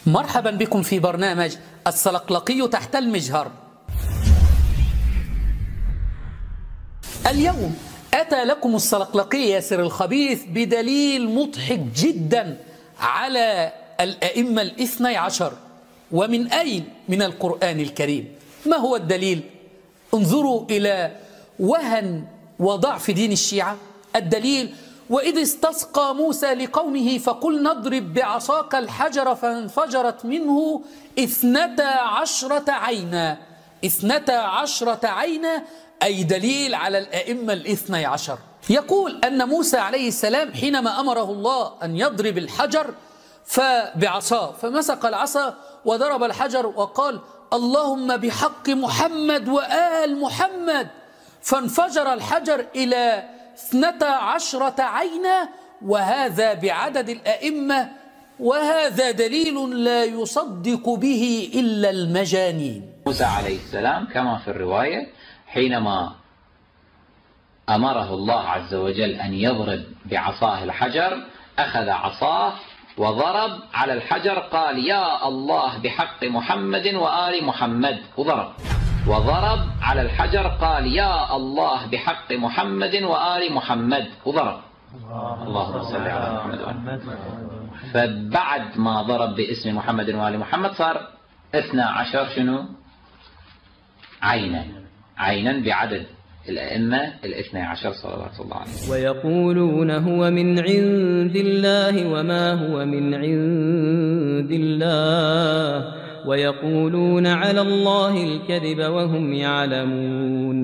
مرحبا بكم في برنامج السلقلقي تحت المجهر. اليوم أتى لكم السلقلقي ياسر الخبيث بدليل مضحك جدا على الأئمة الاثني عشر. ومن أين؟ من القرآن الكريم. ما هو الدليل؟ انظروا إلى وهن وضعف دين الشيعة. الدليل: وإذ استسقى موسى لقومه فقل اضرب بعصاك الحجر فانفجرت منه 12 عينا. 12 عينا أي دليل على الأئمة الاثني عشر. يقول أن موسى عليه السلام حينما أمره الله أن يضرب الحجر بعصاه فمسك العصا وضرب الحجر وقال: اللهم بحق محمد وآل محمد، فانفجر الحجر إلى 12 عينا، وهذا بعدد الأئمة، وهذا دليل لا يصدق به إلا المجانين. موسى عليه السلام كما في الرواية حينما أمره الله عز وجل أن يضرب بعصاه الحجر أخذ عصاه وضرب على الحجر، قال: يا الله بحق محمد وآل محمد، وضرب على الحجر، قال: يا الله بحق محمد وآل محمد، وضرب. اللهم صل على محمد وآل محمد. فبعد ما ضرب باسم محمد وآل محمد صار 12 شنو؟ عينا بعدد الأئمة الاثني عشر صلوات الله عليه. ويقولون هو من عند الله وما هو من عند الله ويقولون على الله الكذب وهم يعلمون.